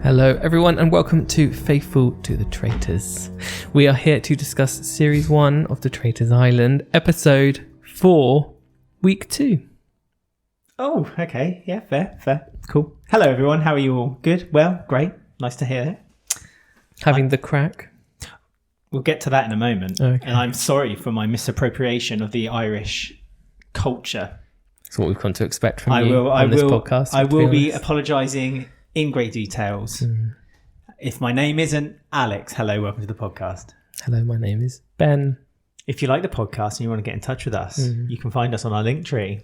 Hello everyone and welcome to Faithful to the Traitors. We are here to discuss Series 1 of the Traitors Island, Episode 4, Week 2. Oh, okay. Yeah, fair. Cool. Hello everyone, how are you all? Good? Well, great. Nice to hear it. Having the crack. We'll get to that in a moment. Okay. And I'm sorry for my misappropriation of the Irish culture. That's what we've come to expect from you on this podcast. I will be apologising in great details. If my name isn't Alex, hello, welcome to the podcast. Hello, my name is Ben. If you like the podcast and you want to get in touch with us, you can find us on our link tree,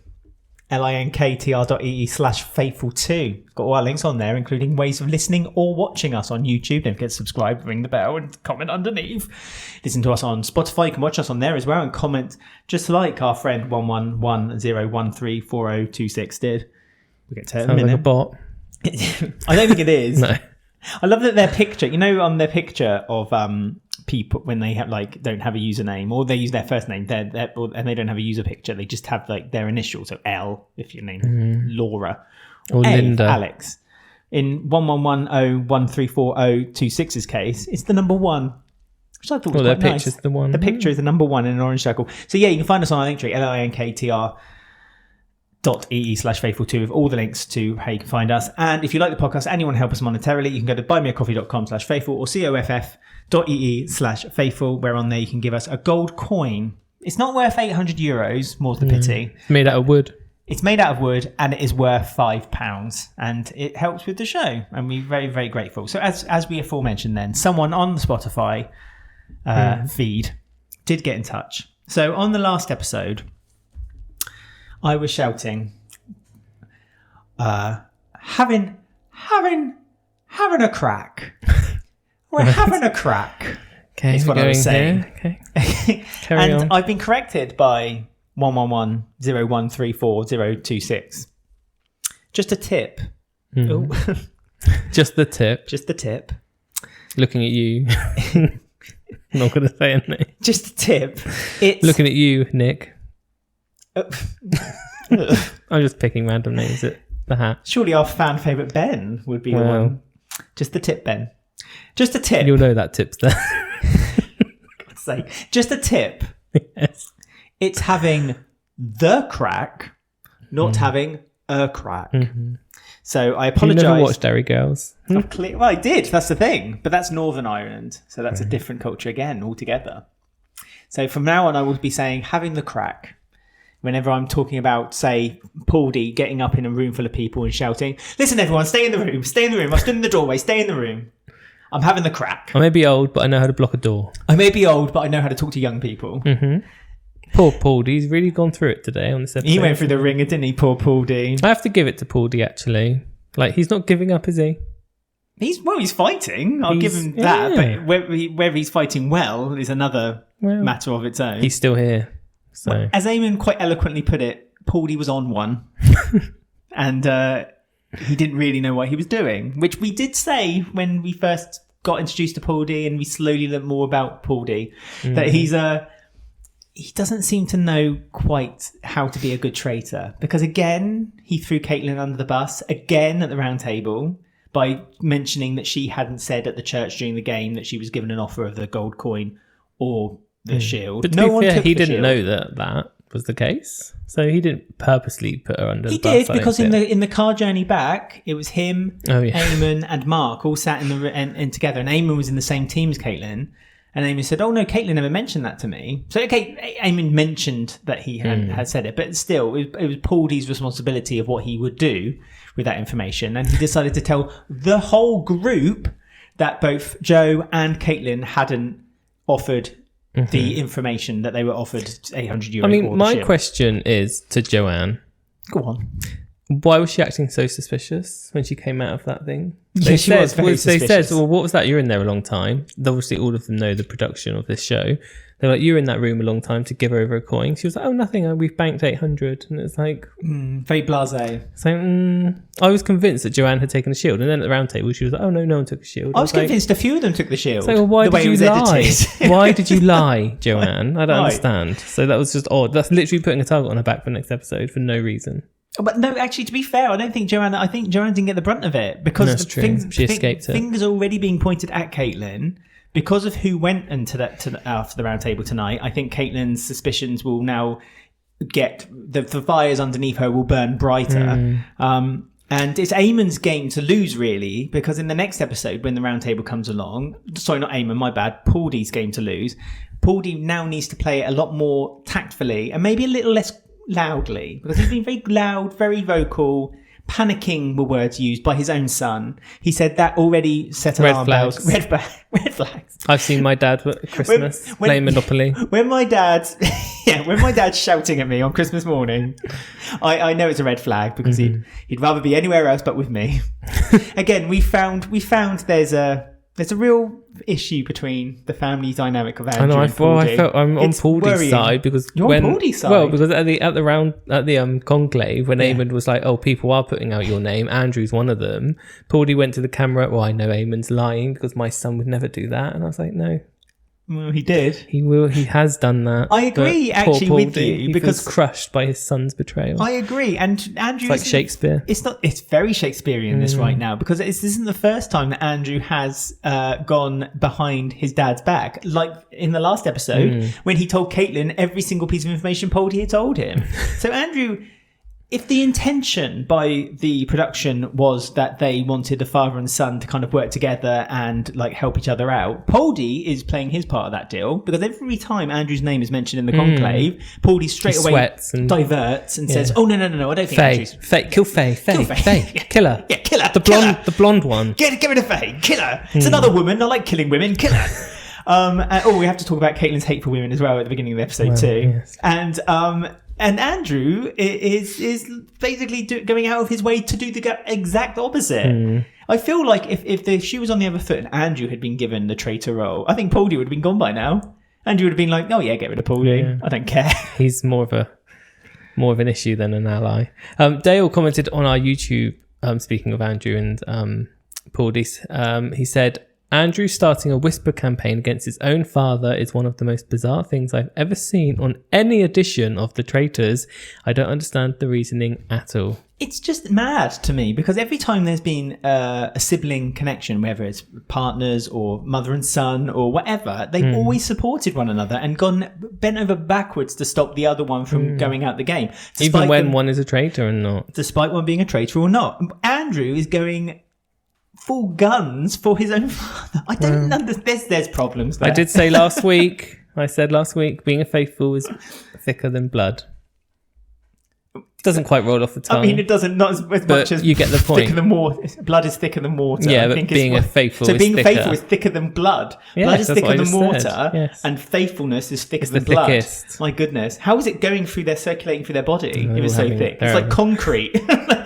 linktr.ee/faithful2. Got all our links on there, including ways of listening or watching us on YouTube. Don't forget to subscribe, ring the bell and comment underneath. Listen to us on Spotify. You can watch us on there as well and comment just like our friend 11101340026 did. We'll get to it in a minute. Like a bot. I don't think it is. No. I love that their picture, on their picture of people when they have don't have a username or they use their first name and they don't have a user picture, they just have their initials, so L if your name Laura or Linda, Alex. In 11101340026's case, it's the number 1, which I thought was quite nice. Picture's the one. The picture is the number 1 in an orange circle. So yeah, you can find us on our link tree, linktr.ee/faithful2 with all the links to how you can find us. And if you like the podcast and you want to help us monetarily, you can go to buymeacoffee.com/faithful or coff.ee/faithful, where on there you can give us a gold coin. It's not worth €800, more's the pity. It's made out of wood. It's made out of wood and it is worth £5 and it helps with the show and we're very, very grateful. So as we aforementioned then, someone on the Spotify feed did get in touch. So on the last episode, I was shouting, having a crack. We're having a crack. Okay, is what I was saying. Okay. Carry on. I've been corrected by 11101340026. Just a tip. Just the tip. Just the tip. Looking at you. Not going to say anything. Just a tip. It's looking at you, Nick. I'm just picking random names at the hat. Surely our fan favourite Ben would be the one. Just the tip, Ben. Just a tip. You'll know that tip's there. God's sake. Just a tip. Yes. It's having the crack, not having a crack. So I apologise. You never watched Dairy Girls? Well, I did. That's the thing. But that's Northern Ireland. So that's a different culture again altogether. So from now on, I will be saying having the crack. Whenever I'm talking about, say, Paul D getting up in a room full of people and shouting, "Listen, everyone, stay in the room. Stay in the room. I stood in the doorway. Stay in the room. I'm having the crack. I may be old, but I know how to block a door. I may be old, but I know how to talk to young people." Poor Paul D. He's really gone through it today on this episode. He went through the ringer, didn't he, poor Paul D? I have to give it to Paul D, actually. He's not giving up, is he? He's fighting. I'll give him that. But whether he's fighting well is another matter of its own. He's still here. So, as Eamon quite eloquently put it, Paul D was on one. And he didn't really know what he was doing, which we did say when we first got introduced to Paul D and we slowly learned more about Paul D, that he doesn't seem to know quite how to be a good traitor, because again, he threw Caitlin under the bus again at the round table by mentioning that she hadn't said at the church during the game that she was given an offer of the gold coin or the shield. But to be fair, he didn't know that was the case, so he didn't purposely put her under the bus. He did, because in the car journey back, it was him, Eamon and Mark all sat in the together, and Eamon was in the same team as Caitlin. And Eamon said, "Oh no, Caitlin never mentioned that to me." So okay, Eamon mentioned that he had said it, but still, it was Paul D's responsibility of what he would do with that information, and he decided to tell the whole group that both Joe and Caitlin hadn't offered the information that they were offered €800. I mean, my question is to Joanne. Go on. Why was she acting so suspicious when she came out of that thing? She was very suspicious. They said, "Well, what was that? You're in there a long time." Obviously, all of them know the production of this show. They're like, "You're in that room a long time to give her over a coin." She was like, "Oh, nothing. We've banked 800." And it's like... very blasé. So I was convinced that Joanne had taken a shield. And then at the round table, she was like, "Oh, no one took a shield." I was convinced a few of them took the shield. So why did you lie? Why did you lie, Joanne? I don't understand. So that was just odd. That's literally putting a target on her back for the next episode for no reason. But no, actually, to be fair, I think Joanne didn't get the brunt of it because That's true. She escaped it. Fingers already being pointed at Caitlin because of who went after the round table tonight. I think Caitlin's suspicions will now get the fires underneath her will burn brighter. And it's Eamon's game to lose, really, because in the next episode, when the round table comes along, sorry, not Eamon, my bad, Pauldy's game to lose. Pauldy now needs to play it a lot more tactfully and maybe a little less loudly, because he's been very loud, very vocal. Panicking were words used by his own son. He said that already set alarm bells. Red flags. I've seen my dad at Christmas playing Monopoly. When my dad's shouting at me on Christmas morning, I know it's a red flag because he'd rather be anywhere else but with me. Again, we found there's a real issue between the family dynamic of Andrew and Pauldy. I'm on Pauldy's side because you're on Pauldy's side. Well, because at the conclave when Eamon was like, "Oh, people are putting out your name. Andrew's one of them." Pauldy went to the camera. Well, I know Eamon's lying because my son would never do that, and I was like, "No." Well, he did. He will. He has done that. I agree, actually, with you, because he was crushed by his son's betrayal. I agree, and Andrew. It's like Shakespeare. It's very Shakespearean this right now because this isn't the first time that Andrew has gone behind his dad's back. Like in the last episode, when he told Caitlin every single piece of information Pauldy had told him. So Andrew. If the intention by the production was that they wanted the father and son to kind of work together and like help each other out, Pauldy is playing his part of that deal because every time Andrew's name is mentioned in the conclave, Pauldy straight away diverts and says, "Oh no, I don't think Andrew's kill Faye, kill her, yeah, kill her, the blonde one, get rid of Faye, kill her. It's another woman. I like killing women, kill her." We have to talk about Caitlin's hate for women as well at the beginning of the episode too, yes. And Andrew is basically going out of his way to do the exact opposite. I feel like if the shoe was on the other foot and Andrew had been given the traitor role, I think Pauldy would have been gone by now. Andrew would have been like, "Oh yeah, get rid of Pauldy. Yeah. I don't care." He's more of an issue than an ally. Dale commented on our YouTube, speaking of Andrew and Pauldy, he said, "Andrew starting a whisper campaign against his own father is one of the most bizarre things I've ever seen on any edition of The Traitors. I don't understand the reasoning at all." It's just mad to me because every time there's been a sibling connection, whether it's partners or mother and son or whatever, they've always supported one another and bent over backwards to stop the other one from going out the game. Even when one is a traitor or not. Despite one being a traitor or not. Andrew is going full guns for his own father. I don't understand. There's problems there. I did say last week, being a faithful is thicker than blood. Doesn't quite roll off the tongue. I mean, it doesn't, not as much as you get the point. Thicker than blood is thicker than water. Yeah, but being faithful is thicker than blood. Yes, blood is thicker than water, yes. And faithfulness is thicker than blood. Thickest. My goodness, how is it circulating through their body if it's so thick? It's like concrete.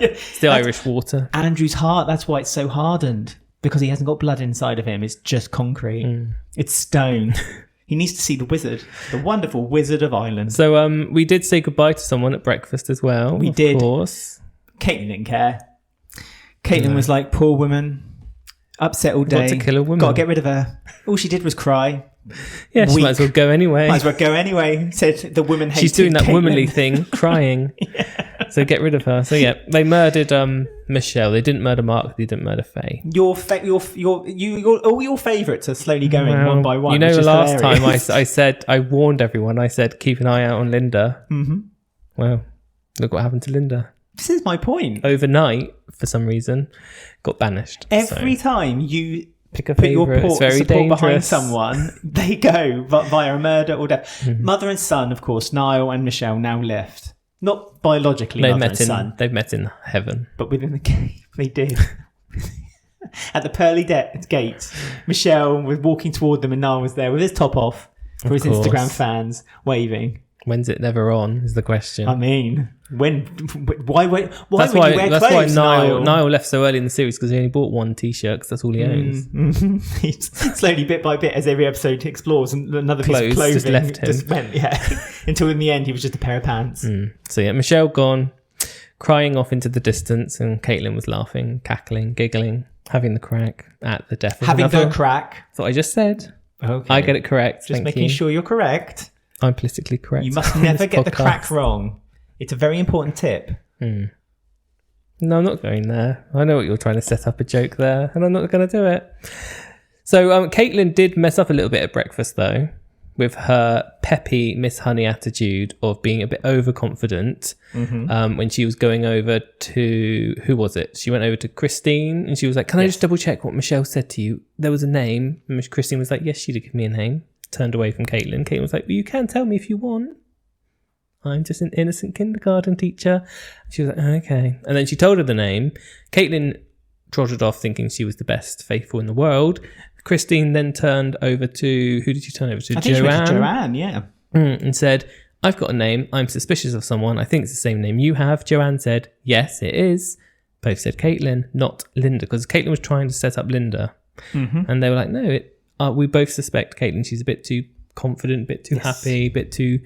It's the Irish water. Andrew's heart. That's why it's so hardened, because he hasn't got blood inside of him. It's just concrete. It's stone. He needs to see the wizard, the wonderful Wizard of Ireland. So we did say goodbye to someone at breakfast as well. We did. Of course. Caitlin didn't care. Caitlin was like, "Poor woman, upset all day. Got to kill a woman. Got to get rid of her." All she did was cry. Yeah, she might as well go anyway. Said the woman hated She's doing that Caitlin. womanly thing, crying. So get rid of her. So yeah, they murdered Michelle. They didn't murder Mark. They didn't murder Faye. All your favourites are slowly going one by one. You know, the last time I said, I warned everyone. I said, keep an eye out on Linda. Mm-hmm. Well, look what happened to Linda. This is my point. Overnight, for some reason, got banished. Every time you pick a put your support behind someone, they go via a murder or death. Mm-hmm. Mother and son, of course, Niall and Michelle now left. Not biologically, mother and son. They've met in heaven. But within the cave, they did. At the pearly gate, Michelle was walking toward them and Niall was there with his top off for his Instagram fans, waving. When's it never on, is the question. I mean, why would you wear clothes, That's why Niall left so early in the series, because he only bought one t-shirt, because that's all he owns. Mm-hmm. Slowly, bit by bit, as every episode explores, and another piece of clothing just left him. Went, until in the end he was just a pair of pants. So yeah, Michelle gone, crying off into the distance, and Caitlin was laughing, cackling, giggling, having the crack at the death of the crack. That's what I just said. Okay. I get it correct. Just making sure you're correct. I'm politically correct. You must never get the crack wrong. It's a very important tip. No, I'm not going there. I know what you're trying to set up a joke there, and I'm not going to do it. So Caitlin did mess up a little bit at breakfast, though, with her peppy Miss Honey attitude of being a bit overconfident when she was going over to... Who was it? She went over to Christine, and she was like, can I just double check what Michelle said to you? There was a name. And Christine was like, yes, she did give me a name. Turned away from Caitlin. Caitlin was like, well, you can tell me if you want. I'm just an innocent kindergarten teacher. She was like, okay. And then she told her the name. Caitlin trotted off thinking she was the best faithful in the world. Christine then turned over to... Who did she turn over to? I think she went to Joanne, yeah. And said, I've got a name. I'm suspicious of someone. I think it's the same name you have. Joanne said, yes, it is. Both said Caitlin, not Linda, because Caitlin was trying to set up Linda. And they were like, no, we both suspect Caitlin. She's a bit too confident, a bit too happy, a bit too...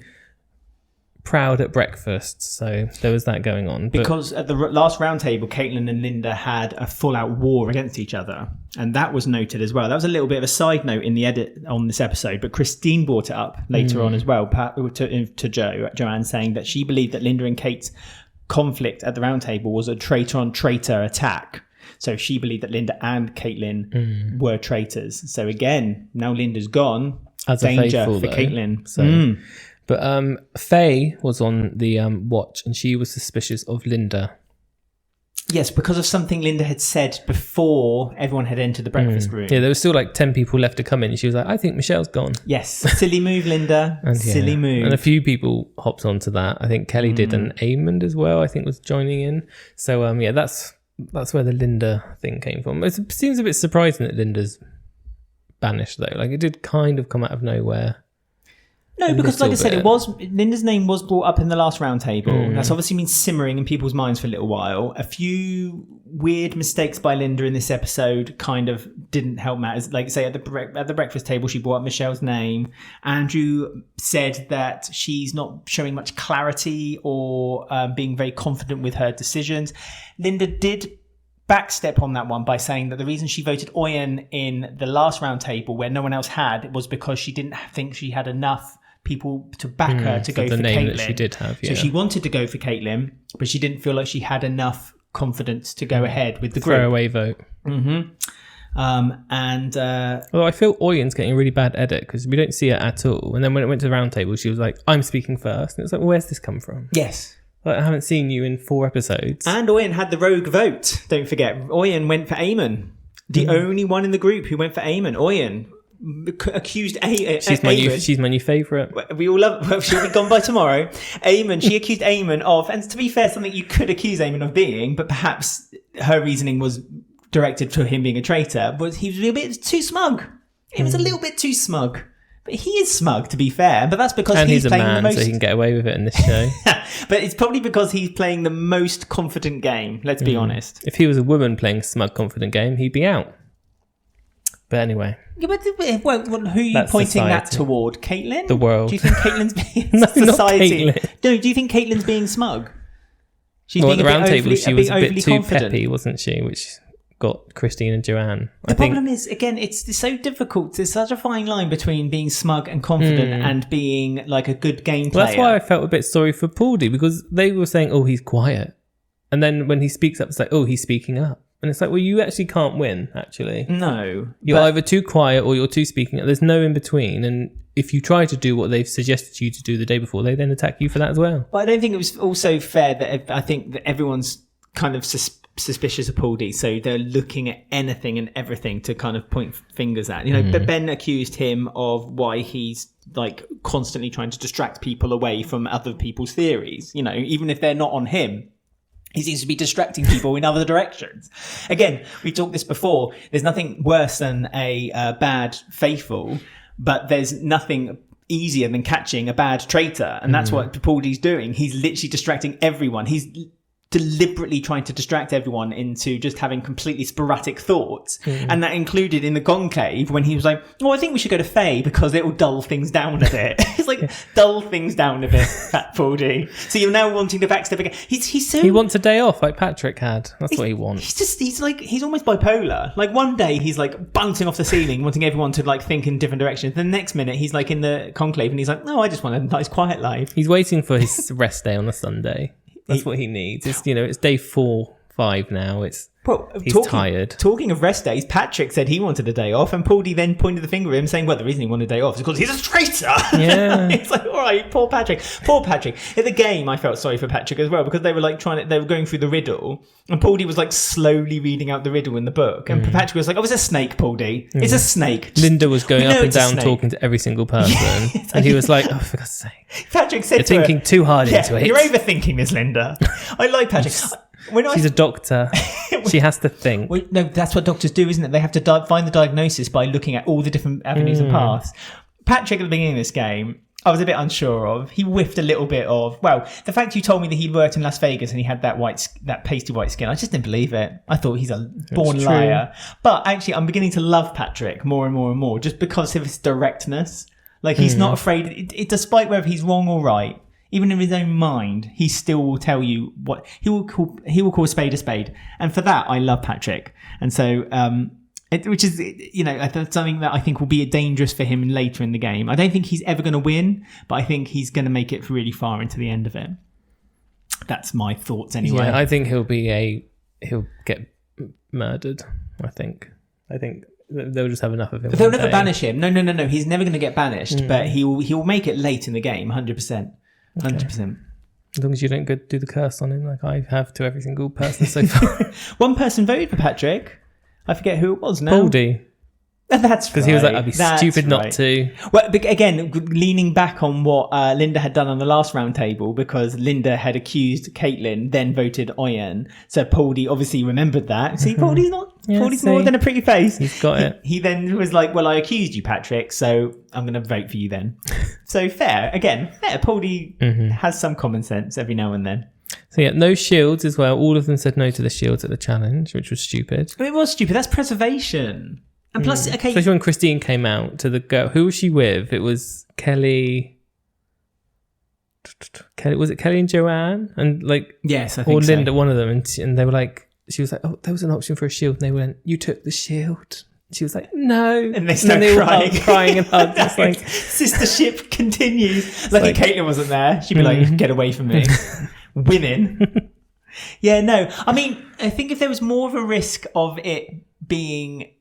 proud at breakfast, so there was that going on. Because at the last round table, Caitlin and Linda had a full-out war against each other, and that was noted as well. That was a little bit of a side note in the edit on this episode, but Christine brought it up later on as well to Joanne, saying that she believed that Linda and Kate's conflict at the round table was a traitor-on-traitor attack. So she believed that Linda and Caitlin were traitors. So again, now Linda's gone. As danger faithful, for though. Caitlin. So. But Faye was on the watch, and she was suspicious of Linda. Yes, because of something Linda had said before everyone had entered the breakfast room. Yeah, there was still like 10 people left to come in, and she was like, I think Michelle's gone. Yes, silly move, Linda. Silly move. And a few people hopped onto that. I think Kelly did, and Eamon as well, I think, was joining in. So, that's where the Linda thing came from. It seems a bit surprising that Linda's banished, though. Like, it did kind of come out of nowhere. No, because like I said, Linda's name was brought up in the last round table. That's obviously been simmering in people's minds for a little while. A few weird mistakes by Linda in this episode kind of didn't help matters. Like, say, at the breakfast table, she brought up Michelle's name. Andrew said that she's not showing much clarity or being very confident with her decisions. Linda did backstep on that one by saying that the reason she voted Oyen in the last round table where no one else had was because she didn't think she had enough people to back her to go for the name Caitlin. That she did have, yeah. So she wanted to go for Caitlin, but she didn't feel like she had enough confidence to go ahead with the group. Throwaway vote. Although I feel Oyen's getting a really bad edit because we don't see her at all. And then when it went to the round table, she was like, I'm speaking first. And it's like, well, where's this come from? yes. Like, I haven't seen you in 4 episodes. And Oyen had the rogue vote. Don't forget, Oyen went for Eamon. The only one in the group who went for Eamon. Oyen accused Eamon. She's my new favourite. We all love. Well, she'll be gone by tomorrow. Eamon. She accused Eamon of, and to be fair, something you could accuse Eamon of being, but perhaps her reasoning was directed to him being a traitor. Was he was a little bit too smug? It was a little bit too smug. But he is smug, to be fair. But that's because he's a playing man, the most. so he can get away with it in this show. But it's probably because he's playing the most confident game. Let's be honest. If he was a woman playing a smug, confident game, he'd be out. But anyway. Yeah, but who are you pointing that toward? Caitlin? The world. Do you think Caitlin's being No, society? not Caitlin. No, do you think Caitlin's being smug? She's Well, at being the a bit round table, overly, she was a bit overly too confident. peppy, wasn't she? Which got Christine and Joanne. The problem is, again, it's so difficult. There's such a fine line between being smug and confident and being like a good game player. Well, that's why I felt a bit sorry for Pauldy, because they were saying, oh, he's quiet. And then when he speaks up, it's like, oh, he's speaking up. And it's like, well, you actually can't win, actually. No. You're either too quiet or you're too speaking up. There's no in between. And if you try to do what they've suggested you to do the day before, they then attack you for that as well. But I don't think it was also fair that I think that everyone's kind of suspicious of Pauldy, so they're looking at anything and everything to kind of point fingers at. You know, but Ben accused him of why he's like constantly trying to distract people away from other people's theories. You know, even if they're not on him. He seems to be distracting people in other directions. Again, we talked this before. There's nothing worse than a bad faithful, but there's nothing easier than catching a bad traitor. And that's what Pauldy's doing. He's literally distracting everyone. He's deliberately trying to distract everyone into just having completely sporadic thoughts. And that included in the Conclave when he was like, oh, I think we should go to Faye because it will dull things down a bit. It's like, dull things down a bit, Pat Pauldy. So you're now wanting to backstep again. He wants a day off like Patrick had. That's what he wants. He's almost bipolar. Like one day he's like bouncing off the ceiling, wanting everyone to like think in different directions. The next minute he's like in the Conclave and he's like, no, I just want a nice quiet life. He's waiting for his rest day on a Sunday. That's what he needs. It's, it's day 4 5 now. Well, He's tired. Talking of rest days, Patrick said he wanted a day off, and Paulie then pointed the finger at him, saying, well, the reason he wanted a day off is because he's a traitor. Yeah. It's like, all right, poor Patrick. Poor Patrick. In the game, I felt sorry for Patrick as well, because they were like they were going through the riddle, and Paulie was like slowly reading out the riddle in the book, and Patrick was like, oh, it's a snake, Paulie. It's a snake. Linda was going up and down talking to every single person, and he was like, oh, for God's sake. Patrick said You're thinking too hard into it. You're overthinking this, Linda. I like Patrick. She's a doctor. She has to think. Well, no, that's what doctors do, isn't it? They have to find the diagnosis by looking at all the different avenues and paths. Patrick, at the beginning of this game, I was a bit unsure of. He whiffed a little bit of, well, the fact you told me that he'd worked in Las Vegas and he had that pasty white skin, I just didn't believe it. I thought he's a born liar. But actually, I'm beginning to love Patrick more and more and more, just because of his directness. Like, he's not afraid, despite whether he's wrong or right. Even in his own mind, he still will tell you what he will call a spade, and for that, I love Patrick. And so, which is something that I think will be dangerous for him later in the game. I don't think he's ever going to win, but I think he's going to make it really far into the end of it. That's my thoughts, anyway. Yeah, I think he'll get murdered. I think they'll just have enough of him. But they'll never banish him. No. He's never going to get banished, but he'll make it late in the game, 100%. 100%. As long as you don't go do the curse on him like I have to every single person so far. One person voted for Patrick. I forget who it was now. Baldy. That's because he was like, I'd be stupid not to. Well, again, leaning back on what Linda had done on the last round table, because Linda had accused Caitlin, then voted Oyen. So Paulie obviously remembered that. See, Paulie's Paulie's more than a pretty face. He's got it. He then was like, well, I accused you, Patrick, so I'm going to vote for you then. So fair. Again, fair. Paulie has some common sense every now and then. So yeah, no shields as well. All of them said no to the shields at the challenge, which was stupid. It was stupid. That's preservation. And plus, okay. Especially when Christine came out to the girl. Who was she with? It was Kelly. Was it Kelly and Joanne? And like, yes, I think or Linda, so. one of them. And they were like, she was like, oh, there was an option for a shield. And they went, you took the shield. She was like, no. And they started crying and hugged. It's like, sistership continues. Lucky Caitlin wasn't there. She'd be like, get away from me. Women. Yeah, no. I mean, I think if there was more of a risk of it being...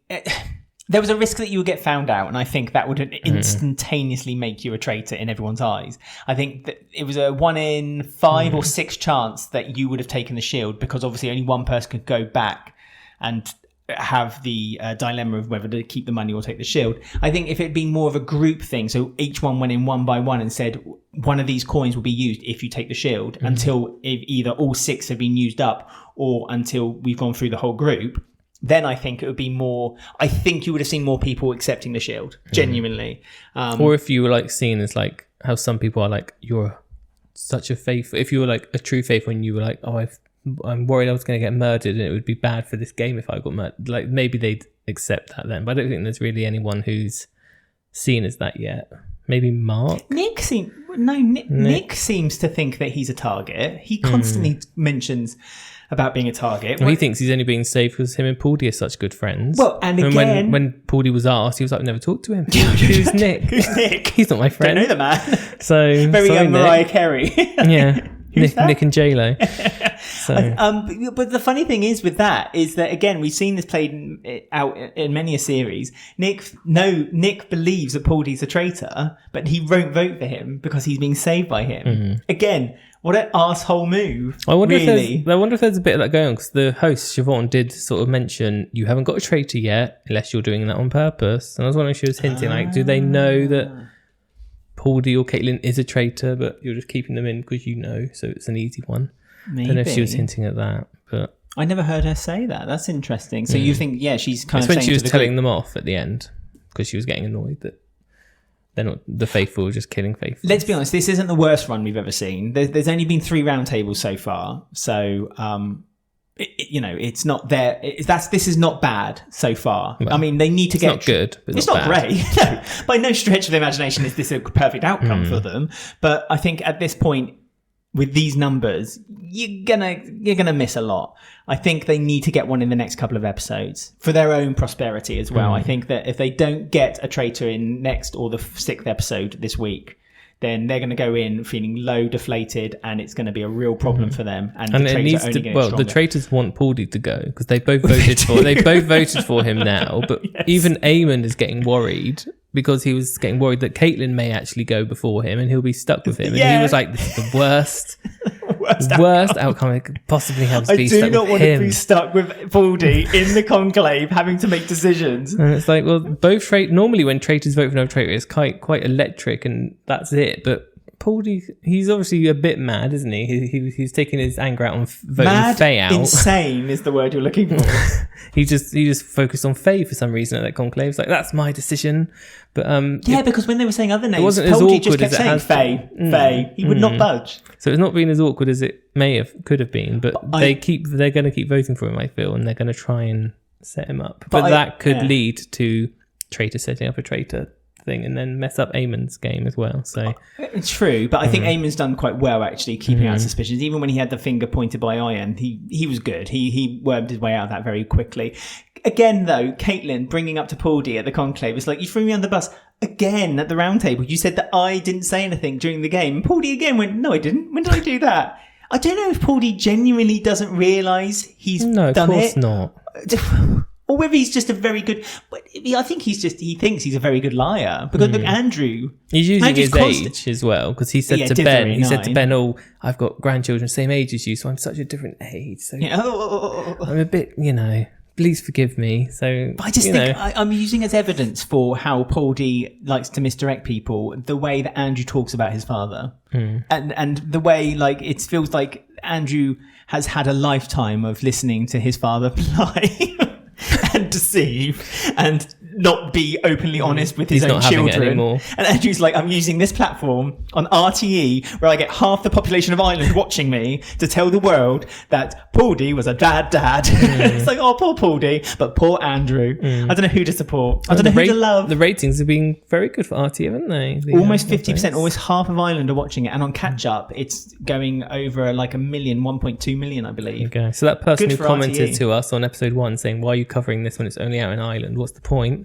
there was a risk that you would get found out, and I think that would instantaneously make you a traitor in everyone's eyes. I think that it was a 1 in 5 or 6 chance that you would have taken the shield, because obviously only one person could go back and have the dilemma of whether to keep the money or take the shield. I think if it had been more of a group thing, so each one went in one by one and said one of these coins will be used if you take the shield until either all 6 have been used up or until we've gone through the whole group, then I think it would be more... I think you would have seen more people accepting the shield, genuinely. Or if you were like seen as like how some people are like, you're such a faithful... If you were like a true faithful and you were like, oh, I'm worried I was going to get murdered and it would be bad for this game if I got murdered. Like, maybe they'd accept that then. But I don't think there's really anyone who's seen as that yet. Maybe Mark? Nick seems to think that he's a target. He constantly mentions about being a target. Well, he thinks he's only being saved because him and Paulie are such good friends. Well, and again... when Paulie was asked, he was like, I've never talked to him. Who's Nick? Who's Nick? He's not my friend. Don't know the man. So, very young Mariah Nick. Carey. Yeah. Nick and J-Lo. So. But the funny thing is with that is that, again, we've seen this played out in many a series. Nick believes that Paulie's a traitor, but he won't vote for him because he's being saved by him. Again, what an arsehole move. I wonder if there's a bit of that going on, because the host, Siobhan, did sort of mention, you haven't got a traitor yet unless you're doing that on purpose. And I was wondering if she was hinting, like, do they know that Paulie or Caitlin is a traitor, but you're just keeping them in because you know, so it's an easy one. Maybe. I don't know if she was hinting at that, but I never heard her say that. That's interesting. So you think, she's kind it's of when saying she was to the telling group, them off at the end because she was getting annoyed that they're not the faithful, just killing faithful. Let's be honest, this isn't the worst run we've ever seen. There's only been 3 round tables so far, so it's not there. This is not bad so far. Well, I mean, they need to get... It's not good, but it's not not great. No, by no stretch of the imagination is this a perfect outcome for them. But I think at this point, with these numbers, you're gonna miss a lot. I think they need to get one in the next couple of episodes for their own prosperity as well. I think that if they don't get a traitor in next or the 6th episode this week, then they're going to go in feeling low, deflated, and it's going to be a real problem for them. And the it traitors needs are only to. getting Well, stronger. the traitors want Paulie to go because they both voted for. They both voted for him now, but Yes. even Eamon is getting worried because he was getting worried that Caitlin may actually go before him and he'll be stuck with him. And Yeah. he was like, "This is the worst, Worst outcome I could possibly have." To I be do stuck not with want him. to be stuck with Paulie in the conclave having to make decisions. And it's like, well, both normally when traitors vote for another traitor, it's quite electric, and that's it. But Paulie, he's obviously a bit mad, isn't he? He's taking his anger out on voting Mad, Faye out. insane is the word you're looking for. he just focused on Faye for some reason at that conclave. It's like, that's my decision. But Because when they were saying other names, wasn't as Paulie just awkward kept as it saying has Faye, Faye. He would not budge. so it's not been as awkward as it could have been. But they're going to keep voting for him, I feel, and they're going to try and set him up. But that could lead to traitor setting up a traitor thing and then mess up Eamon's game as well. So It's true, but I think Eamon's done quite well actually, keeping out suspicions. Even when he had the finger pointed by Ian, he was good. He wormed his way out of that very quickly. Again, though, Caitlin bringing up to Paulie at the conclave, it's like, you threw me on the bus again at the round table. You said that I didn't say anything during the game. And Paulie again went, no, I didn't. When did I do that? I don't know if Paulie genuinely doesn't realise he's done it. No, of course not. Or whether he's just a very good... But I think he thinks he's a very good liar. Because look, Andrew... He's using Andrew's his age as well, because he said to Ben, 39. "Oh, I've got grandchildren same age as you, so I'm such a different age. So Yeah. I'm a bit, please forgive me." So But I just think I'm using as evidence for how Paulie likes to misdirect people, the way that Andrew talks about his father. And the way, like, it feels like Andrew has had a lifetime of listening to his father lie and deceive and not be openly honest with his He's own not having it children. anymore. And Andrew's like, I'm using this platform on RTE where I get half the population of Ireland watching me to tell the world that Paulie was a dad. It's like, oh, poor Paulie, but poor Andrew. I don't know who to support. I don't know who to love. The ratings have been very good for RT, haven't they? Almost 50%, almost half of Ireland are watching it. And on catch up, it's going over like 1.2 million, I believe. Okay, so that person Good who for commented RTE. to us on episode 1 saying, "Why are you covering this when it's only out in Ireland? What's the point?"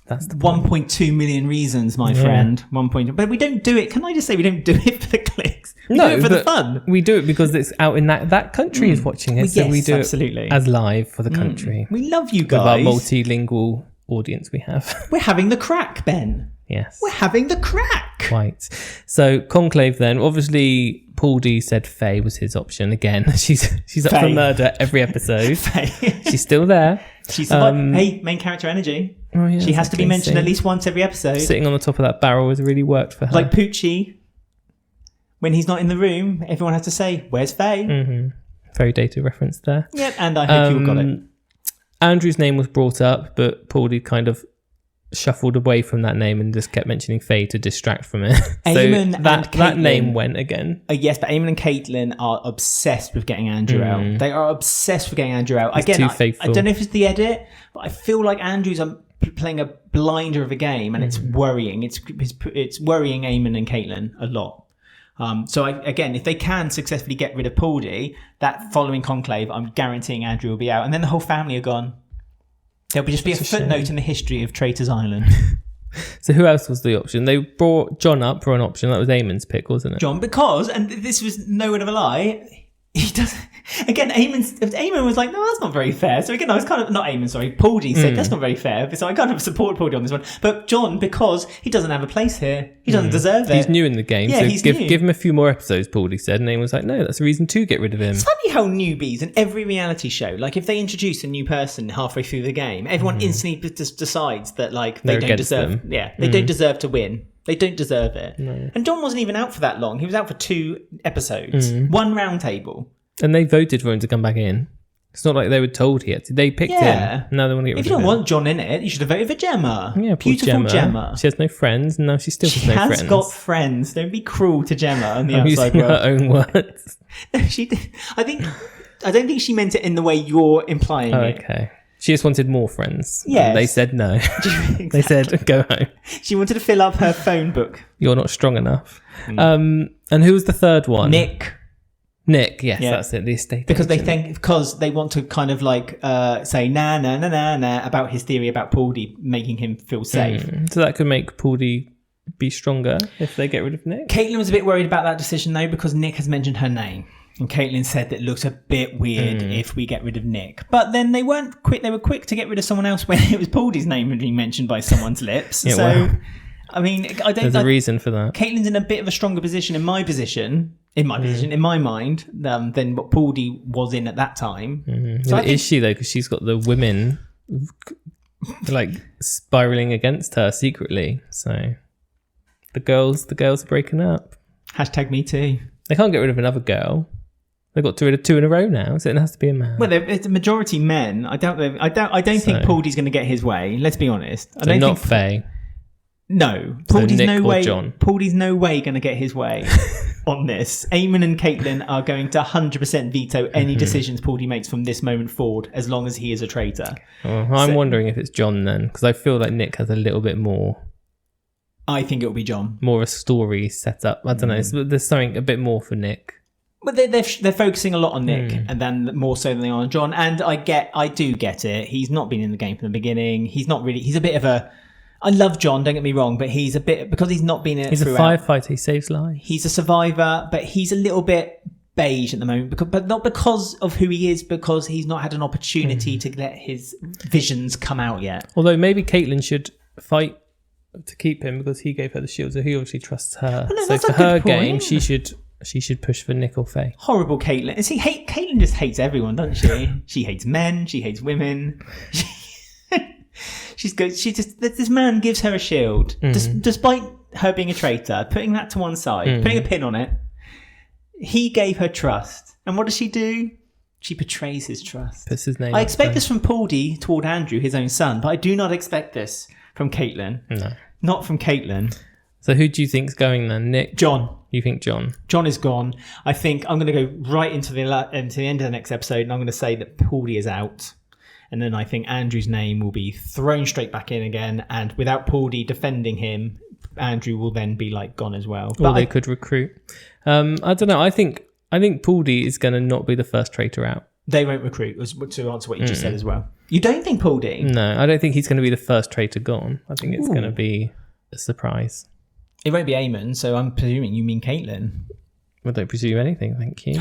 That's the 1.2 million reasons, my friend. But we don't do it. Can I just say we don't do it for the clicks? We do it for the but fun. We do it because it's out in that country is watching it. So Yes, we do absolutely. it as live for the country. We love you With our guys. multilingual audience we have. We're having the crack, Ben. Yes. We're having the crack. Quite. So Conclave then, obviously Paulie said Faye was his option again. She's up for Faye. murder every episode. She's still there. She's hey, main character energy. Oh, yeah, She has to be exactly. mentioned at least once every episode. Sitting on the top of that barrel has really worked for her. Like Poochie. When he's not in the room, everyone has to say, "Where's Faye?" Very dated reference there. Yep, and I hope you all got it. Andrew's name was brought up, but Paulie kind of shuffled away from that name and just kept mentioning Faye to distract from it. So Eamon and that Caitlin- name went again. Yes, but Eamon and Caitlin are obsessed with getting Andrew out. They are obsessed with getting Andrew out. He's Again, too I faithful. don't know if it's the edit, but I feel like Andrew's playing a blinder of a game, and it's worrying. It's worrying Eamon and Caitlin a lot. So again, if they can successfully get rid of Paulie, that following conclave, I'm guaranteeing Andrew will be out, and then the whole family are gone. There'll just be a footnote in the history of Traitors Ireland. So who else was the option? They brought John up for an option. That was Eamon's pick, wasn't it? John, because, and this was no word of a lie, he does. Again, Eamon was like, no, that's not very fair. So again, I was kind of, not Eamon, sorry, Paulie said, that's not very fair. So I kind of supported Paulie on this one. But John, because he doesn't have a place here, he doesn't deserve it. He's new in the game, Yeah, so he's give new. him a few more episodes, Paulie said. And Eamon was like, no, that's a reason to get rid of him. It's funny how newbies in every reality show, like if they introduce a new person halfway through the game, everyone instantly just decides that like they They're don't against deserve. them. Yeah, they don't deserve to win. They don't deserve it. And John wasn't even out for that long. He was out for 2 episodes, 1 round table. And they voted for him to come back in. It's not like they were told he had to. They picked Yeah. him. Now they want to get rid If you of don't him. want John in it, you should have voted for Gemma. Yeah, poor Beautiful Gemma. She has no friends, and now she still She has no has friends. got friends. Don't be cruel to Gemma on the I'm outside using her world. own words. No, she did. I don't think she meant it in the way you're implying Oh, it. okay. She just wanted more friends. Yes. And they said no. Exactly. They said, go home. She wanted to fill up her phone book. You're not strong enough. And who was the third one? Nick, yes, Yeah. that's it. The estate Because agent. they want to kind of like say nah about his theory about Paulie making him feel safe. So that could make Paulie be stronger if they get rid of Nick. Caitlin was a bit worried about that decision though, because Nick has mentioned her name. And Caitlin said that it looks a bit weird if we get rid of Nick. But then they weren't quick. They were quick to get rid of someone else when it was Paulie's name had been mentioned by someone's lips. Yeah, so, well, I mean, I don't. There's a reason for that. Caitlin's in a bit of a stronger position in my mind, than what Paulie was in at that time. So is she though? Because she's got the women like spiraling against her secretly. So the girls are breaking up. #me too. They can't get rid of another girl. They've got rid of 2 in a row now, so it has to be a man. Well, it's a majority men. I don't think Paulie's going to get his way. Let's be honest. I so don't not think Faye. No, So Paulie's Nick no or way. John? Paulie's no way going to get his way on this. Eamon and Caitlin are going to 100% veto any decisions Paulie makes from this moment forward, as long as he is a traitor. Well, I'm wondering if it's John then, because I feel like Nick has a little bit more. I think it'll be John. More a story set up. I don't know. There's something a bit more for Nick. But they're focusing a lot on Nick, and then more so than they are on John. And I do get it. He's not been in the game from the beginning. He's not really. He's a bit of a. I love John. Don't get me wrong, but he's a bit because he's not been in it. He's throughout. a firefighter. He saves lives. He's a survivor, but he's a little bit beige at the moment. But not because of who he is, because he's not had an opportunity to let his visions come out yet. Although maybe Caitlin should fight to keep him because he gave her the shield, so he obviously trusts her. Well, no, so that's for a good her point. game, she should push for Nick or Faye. Horrible Caitlin. And see, Caitlin just hates everyone, doesn't she? She hates men. She hates women. This man gives her a shield, despite her being a traitor. Putting that to one side, putting a pin on it. He gave her trust, and what does she do? She betrays his trust. Puts his name. I expect this from Paulie toward Andrew, his own son, but I do not expect this from Caitlin. No, not from Caitlin. So who do you think's going then? Nick? John. You think John? John is gone. I think I'm going to go right into the end of the next episode, and I'm going to say that Paulie is out. And then I think Andrew's name will be thrown straight back in again. And without Paulie defending him, Andrew will then be like gone as well. Or they could recruit. I don't know. I think Paulie is going to not be the first traitor out. They won't recruit, to answer what you just said as well. You don't think Paulie? No, I don't think he's going to be the first traitor gone. I think it's going to be a surprise. It won't be Eamon, so I'm presuming you mean Caitlin. I don't presume anything, thank you.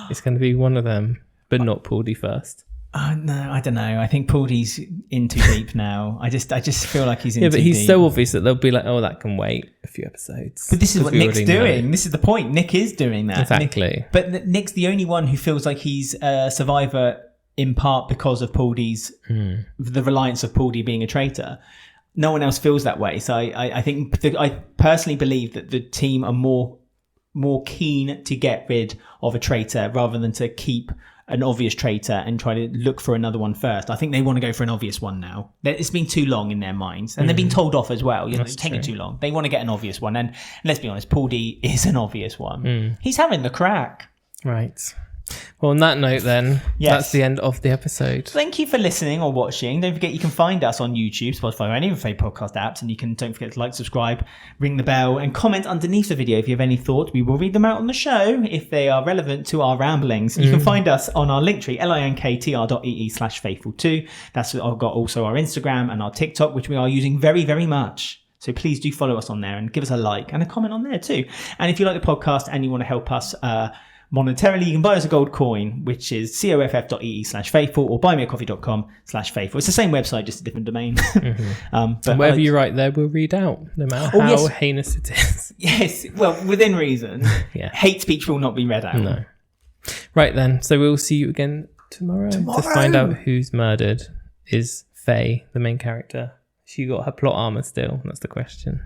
It's going to be one of them, but not Paulie first. No, I don't know. I think Paulie's in too deep now. I just feel like he's in too deep. Yeah, but he's so obvious that they'll be like, oh, that can wait a few episodes. But this is what Nick's doing. This is the point. Nick is doing that. Exactly. But Nick's the only one who feels like he's a survivor in part because of Paulie's, the reliance of Paulie being a traitor. No one else feels that way. So I think, I personally believe that the team are more keen to get rid of a traitor rather than to keep an obvious traitor and try to look for another one first. I think they want to go for an obvious one now. It's been too long in their minds, and they've been told off as well. It's taken too long. They want to get an obvious one, and let's be honest, Paulie is an obvious one. He's having the crack. Right. Well, on that note then, that's the end of the episode. Thank you for listening or watching. Don't forget you can find us on YouTube, Spotify, or any of your favorite podcast apps, and don't forget to like, subscribe, ring the bell, and comment underneath the video if you have any thoughts. We will read them out on the show if they are relevant to our ramblings. You can find us on our Linktree, linktr.ee/faithful2. That's I've got also our Instagram and our TikTok, which we are using very, very much. So please do follow us on there and give us a like and a comment on there too. And if you like the podcast and you want to help us monetarily, you can buy us a gold coin, which is coff.ee/faithful or buymeacoffee.com/faithful. It's the same website, just a different domain. But whatever you write there, we'll read out, no matter how heinous it is. Yes, well, within reason. Hate speech will not be read out. No. Right then, so we'll see you again tomorrow to find out who's murdered. Is Faye the main character? She got her plot armor still? That's the question.